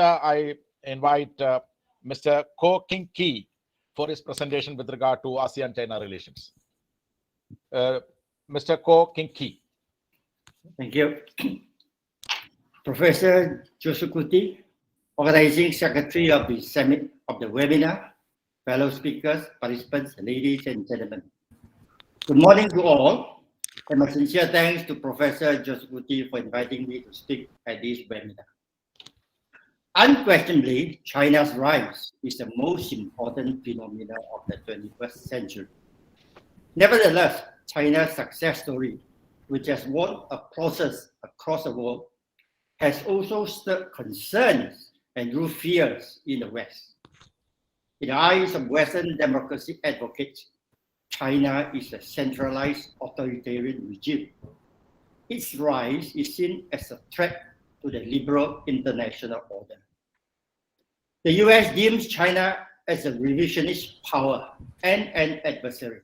I invite Mr. Ko King Ki for his presentation with regard to ASEAN-China relations. Mr. Ko King Ki. Thank you. Professor Josukutty, Organizing Secretary of the Summit of the webinar, fellow speakers, participants, ladies and gentlemen. Good morning to all, and my sincere thanks to Professor Josukutty for inviting me to speak at this webinar. Unquestionably, China's rise is the most important phenomenon of the 21st century. Nevertheless, China's success story, which has won applause across the world, has also stirred concerns and drew fears in the West. In the eyes of Western democracy advocates, China is a centralized authoritarian regime. Its rise is seen as a threat to the liberal international order. The US deems China as a revisionist power and an adversary.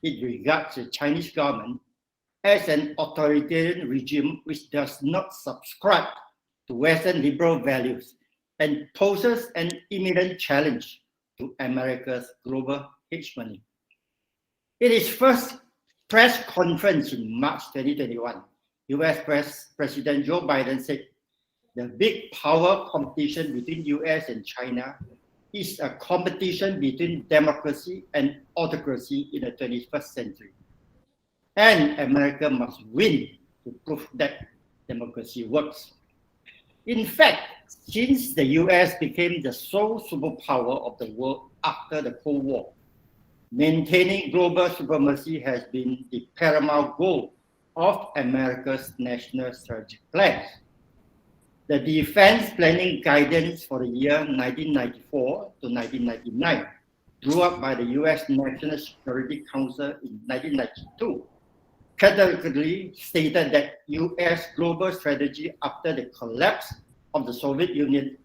It regards the Chinese government as an authoritarian regime which does not subscribe to Western liberal values and poses an imminent challenge to America's global hegemony. In its first press conference in March 2021, US President Joe Biden said, "The big power competition between US and China is a competition between democracy and autocracy in the 21st century. And America must win to prove that democracy works." In fact, since the US became the sole superpower of the world after the Cold War, maintaining global supremacy has been the paramount goal of America's national strategic plans. The defense planning guidance for the year 1994 to 1999, drew up by the US National Security Council in 1992, categorically stated that US global strategy after the collapse of the Soviet Union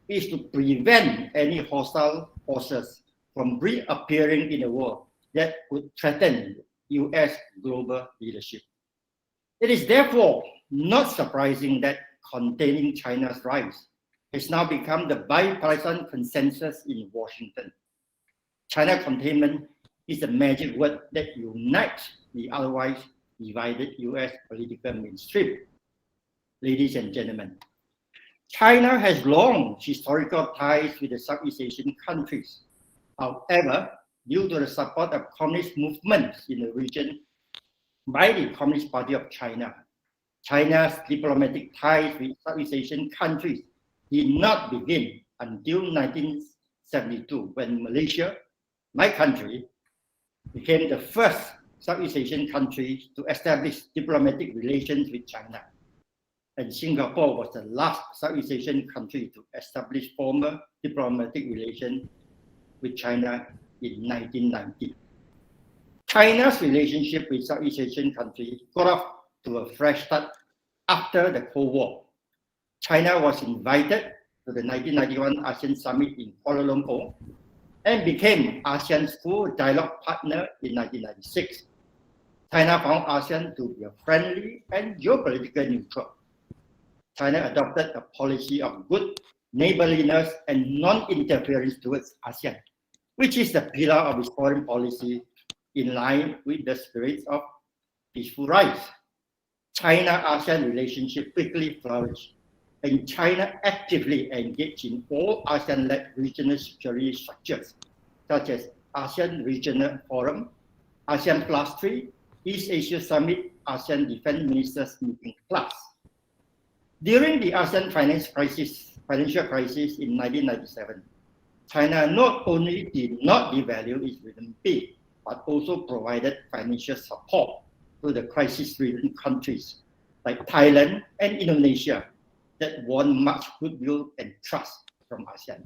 is to prevent any hostile forces from reappearing in the world that would threaten US global leadership. It is therefore not surprising that containing China's rise has now become the bipartisan consensus in Washington. China containment is the magic word that unites the otherwise divided US political mainstream. Ladies and gentlemen, China has long historical ties with the Southeast Asian countries. However, due to the support of communist movements in the region by the Communist Party of China, China's diplomatic ties with Southeast Asian countries did not begin until 1972, when Malaysia, my country, became the first Southeast Asian country to establish diplomatic relations with China. And Singapore was the last Southeast Asian country to establish formal diplomatic relations with China in 1990. China's relationship with Southeast Asian countries got off to a fresh start after the Cold War. China was invited to the 1991 ASEAN Summit in Kuala Lumpur and became ASEAN's full dialogue partner in 1996. China found ASEAN to be a friendly and geopolitically neutral. China adopted a policy of good neighborliness and non-interference towards ASEAN, which is the pillar of its foreign policy in line with the spirit of peaceful rise. China-ASEAN relationship quickly flourished, and China actively engaged in all ASEAN-led regional security structures, such as ASEAN Regional Forum, ASEAN Plus 3, East Asia Summit, ASEAN Defense Ministers Meeting Plus. During the ASEAN financial crisis in 1997, China not only did not devalue its renminbi, but also provided financial support to the crisis-ridden countries like Thailand and Indonesia that won much goodwill and trust from ASEAN.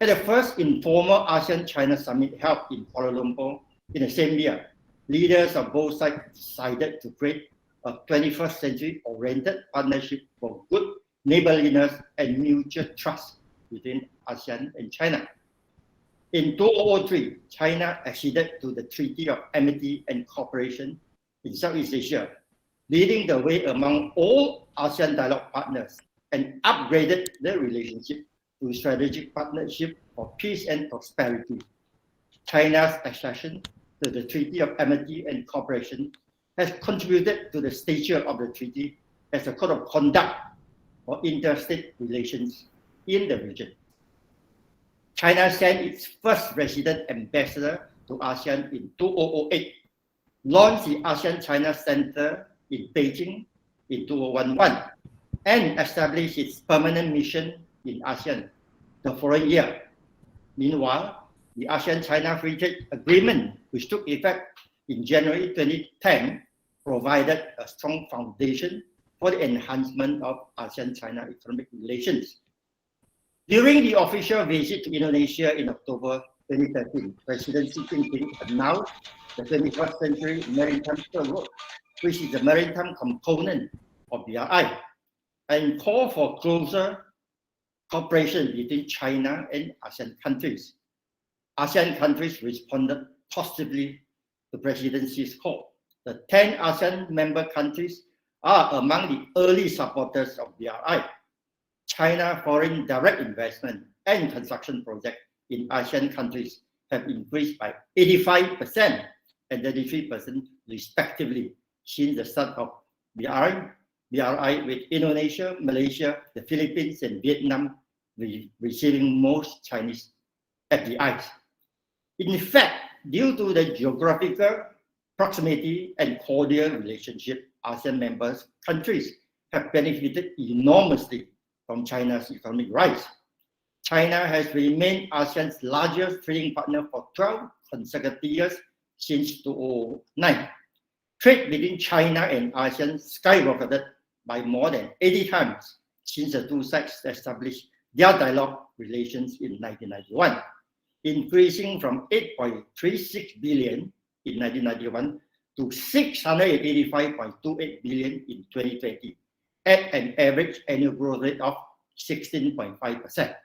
At the first informal ASEAN-China summit held in Kuala Lumpur in the same year, leaders of both sides decided to create a 21st century-oriented partnership for good neighborliness and mutual trust between ASEAN and China. In 2003, China acceded to the Treaty of Amity and Cooperation in Southeast Asia, leading the way among all ASEAN dialogue partners and upgraded the relationship to strategic partnership for peace and prosperity. China's accession to the Treaty of Amity and Cooperation has contributed to the stature of the treaty as a code of conduct for interstate relations in the region. China sent its first resident ambassador to ASEAN in 2008, launched the ASEAN-China Center in Beijing in 2011, and established its permanent mission in ASEAN the following year. Meanwhile, the ASEAN-China Free Trade Agreement, which took effect in January 2010, provided a strong foundation for the enhancement of ASEAN-China economic relations. During the official visit to Indonesia in October 2013, President Xi Jinping announced the 21st Century Maritime Road, which is the maritime component of BRI, and called for closer cooperation between China and ASEAN countries. ASEAN countries responded positively to President Xi's call. The 10 ASEAN member countries are among the early supporters of BRI. China foreign direct investment and construction projects in ASEAN countries have increased by 85% and 33% respectively since the start of BRI, with Indonesia, Malaysia, the Philippines, and Vietnam receiving most Chinese FDIs. In fact, due to the geographical proximity and cordial relationship, ASEAN members countries have benefited enormously from China's economic rise. China has remained ASEAN's largest trading partner for 12 consecutive years since 2009. Trade between China and ASEAN skyrocketed by more than 80 times since the two sides established their dialogue relations in 1991, increasing from 8.36 billion in 1991 to 685.28 billion in 2020, at an average annual growth rate of 16.5%.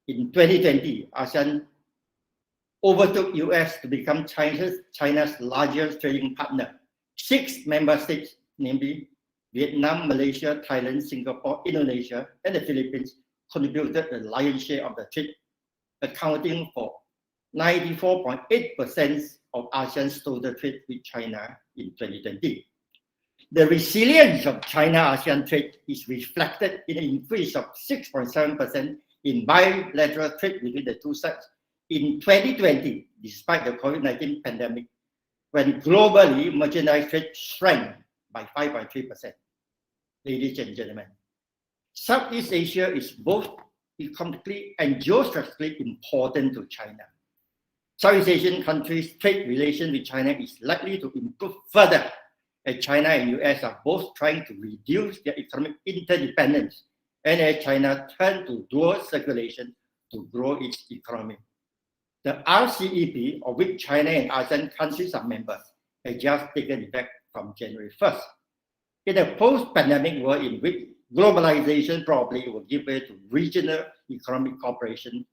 In 2020, ASEAN overtook US to become China's largest trading partner. 6 member states, namely Vietnam, Malaysia, Thailand, Singapore, Indonesia, and the Philippines, contributed the lion's share of the trade, accounting for 94.8% of ASEAN's total trade with China in 2020. The resilience of China-ASEAN trade is reflected in an increase of 6.7% in bilateral trade between the two sides in 2020, despite the COVID-19 pandemic, when globally merchandise trade shrank by 5.3%. Ladies and gentlemen, Southeast Asia is both economically and geostrategically important to China. Southeast Asian countries' trade relation with China is likely to improve further, as China and US are both trying to reduce their economic interdependence, and as China turns to dual circulation to grow its economy. The RCEP, of which China and ASEAN countries are members, has just taken effect from January 1st. In a post-pandemic world in which globalization probably will give way to regional economic cooperation,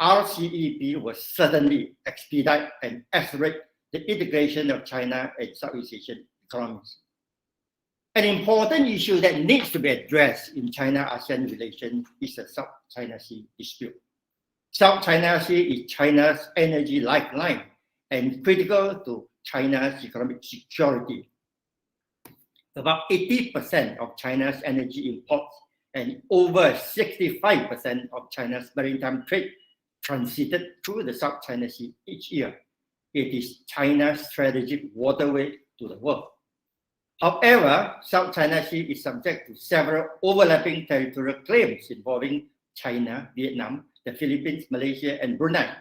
RCEP will certainly expedite and accelerate the integration of China and Southeast Asian economies. An important issue that needs to be addressed in China-ASEAN relations is the South China Sea dispute. South China Sea is China's energy lifeline and critical to China's economic security. About 80% of China's energy imports and over 65% of China's maritime trade transited through the South China Sea each year. It is China's strategic waterway to the world. However, South China Sea is subject to several overlapping territorial claims involving China, Vietnam, the Philippines, Malaysia, and Brunei.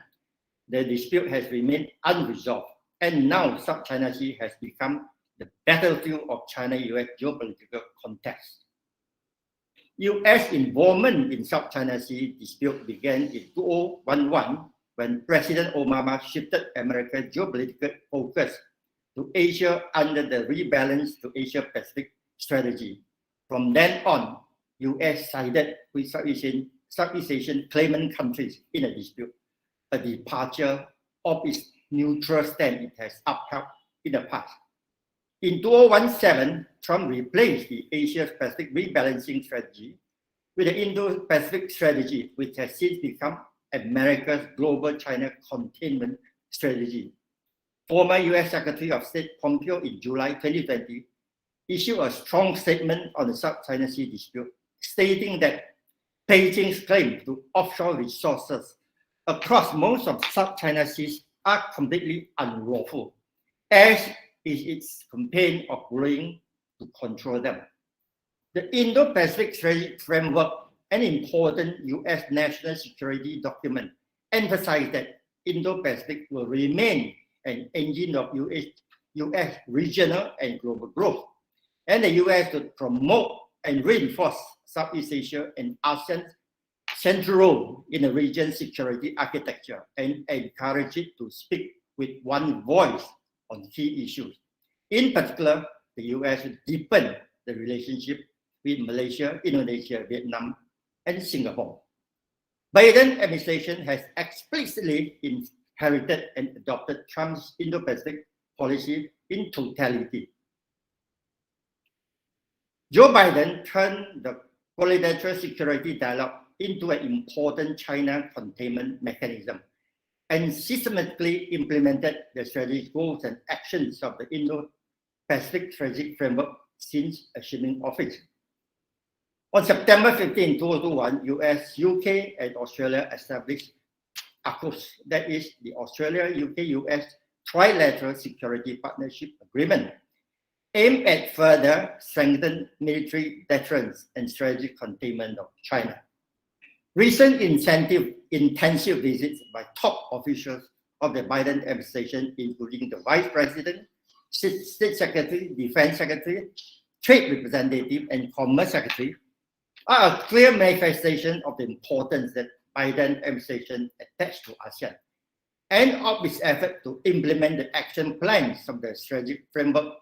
The dispute has remained unresolved, and now South China Sea has become the battlefield of China-US geopolitical contest. US involvement in South China Sea dispute began in 2011 when President Obama shifted America's geopolitical focus to Asia under the Rebalance to Asia-Pacific strategy. From then on, US sided with Southeast Asian claimant countries in a dispute, a departure of its neutral stand it has upheld in the past. In 2017, Trump replaced the Asia-Pacific rebalancing strategy with the Indo-Pacific strategy, which has since become America's global China containment strategy. Former US Secretary of State Pompeo in July 2020 issued a strong statement on the South China Sea dispute, stating that Beijing's claim to offshore resources across most of South China Seas are completely unlawful, as is its campaign of growing to control them. The Indo-Pacific Strategic Framework, an important US national security document, emphasized that Indo-Pacific will remain an engine of US regional and global growth, and the US would promote and reinforce Southeast Asia and ASEAN's central role in the region's security architecture and encourage it to speak with one voice on key issues. In particular, the US would deepen the relationship with Malaysia, Indonesia, Vietnam, and Singapore. Biden administration has explicitly inherited and adopted Trump's Indo-Pacific policy in totality. Joe Biden turned the quadrilateral security dialogue into an important China containment mechanism and systematically implemented the strategic goals and actions of the Indo-Pacific Strategic Framework since assuming office. On September 15, 2021, US, UK, and Australia established AUKUS, that is the Australia, UK, US Trilateral Security Partnership Agreement, aimed at further strengthen military deterrence and strategic containment of China. Recent intensive visits by top officials of the Biden administration, including the Vice President, State Secretary, Defense Secretary, Trade Representative, and Commerce Secretary, are a clear manifestation of the importance that Biden administration attached to ASEAN and of its effort to implement the action plans of the strategic framework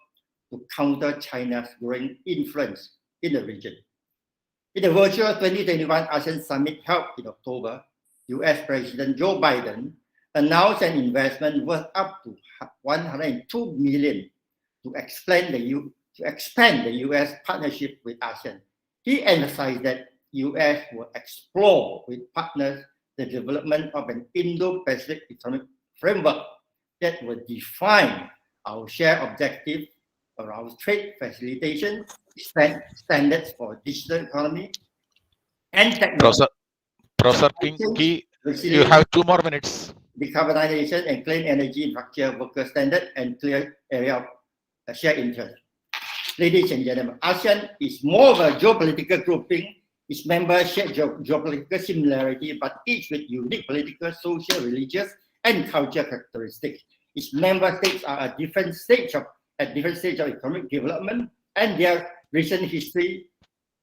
to counter China's growing influence in the region. In the virtual 2021 ASEAN Summit held in October, US President Joe Biden announced an investment worth up to $102 million to expand the US partnership with ASEAN. He emphasized that US will explore with partners the development of an Indo-Pacific economic framework that will define our shared objective around trade facilitation, standards for digital economy, and technology. Professor Key, you have 2 more minutes. Decarbonization and clean energy infrastructure, worker standard, and clear area of shared interest. Ladies and gentlemen, ASEAN is more of a geopolitical grouping. Its members share geopolitical similarity, but each with unique political, social, religious, and cultural characteristics. Its member states are at different stage of economic development, and their recent history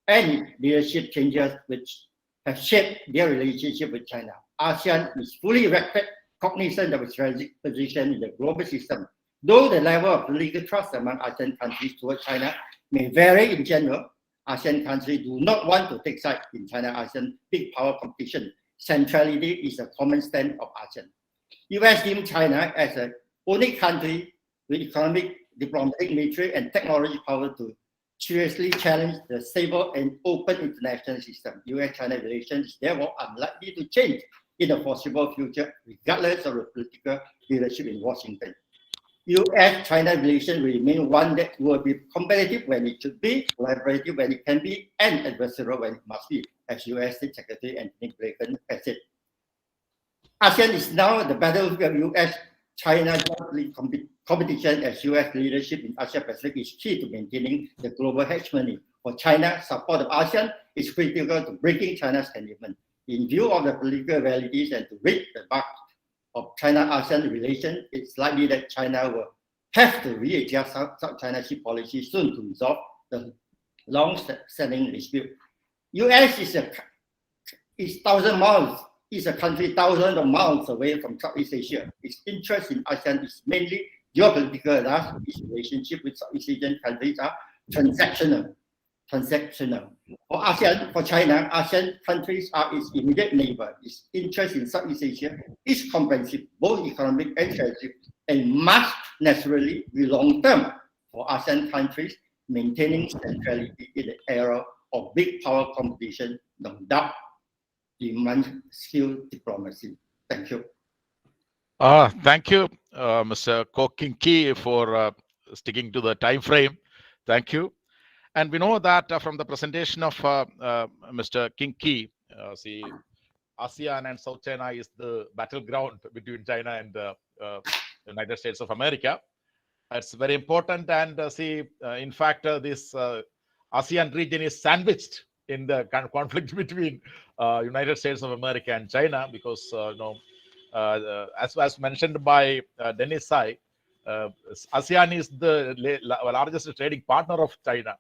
and leadership changes which have shaped their relationship with China. ASEAN is fully cognizant of its strategic position in the global system. Though the level of political trust among ASEAN countries towards China may vary in general, ASEAN countries do not want to take sides in China-ASEAN big power competition. Centrality is a common stand of ASEAN. US deemed China as the only country with economic, diplomatic, military, and technology power to seriously challenge the stable and open international system. US-China relations is therefore unlikely to change in the foreseeable future, regardless of the political leadership in Washington. US-China relations will remain one that will be competitive when it should be, collaborative when it can be, and adversarial when it must be, as US State Secretary Anthony Blinken has said. ASEAN is now the battlefield of US-China competition, as US leadership in Asia-Pacific is key to maintaining the global hegemony. For China, support of ASEAN is critical to breaking China's hegemony. In view of the political realities and to rid the bulk of China-ASEAN relations, it's likely that China will have to readjust South China Sea policy soon to resolve the long-standing dispute. US is a country thousands of miles away from Southeast Asia. Its interest in ASEAN is mainly geopolitical, thus its relationship with Southeast Asian countries are transactional. For China, ASEAN countries are its immediate neighbor. Its interest in Southeast Asia is comprehensive, both economic and strategic, and must naturally be long-term for ASEAN countries, maintaining centrality in the era of big power competition no doubt, demand skilled diplomacy. Thank you. Thank you, Mr. Ko King Ki, for sticking to the time frame. Thank you. And we know that from the presentation of Mr. King Ki, see, ASEAN and South China is the battleground between China and the United States of America. It's very important. And in fact, this ASEAN region is sandwiched in the conflict between United States of America and China, because as mentioned by Dennis Sai, ASEAN is the largest trading partner of China,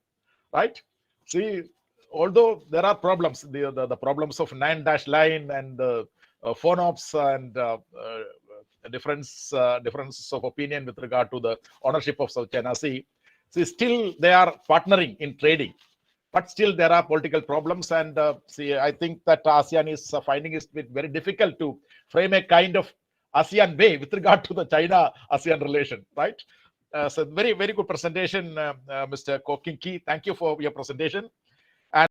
right? See, although there are problems, the problems of 9-dash line and phone ops and differences of opinion with regard to the ownership of South China Sea. See, still they are partnering in trading, but still there are political problems. And I think that ASEAN is finding it very difficult to frame a kind of ASEAN way with regard to the China-ASEAN relation, right? So very, very good presentation, Mr. Ko King Ki. Thank you for your presentation.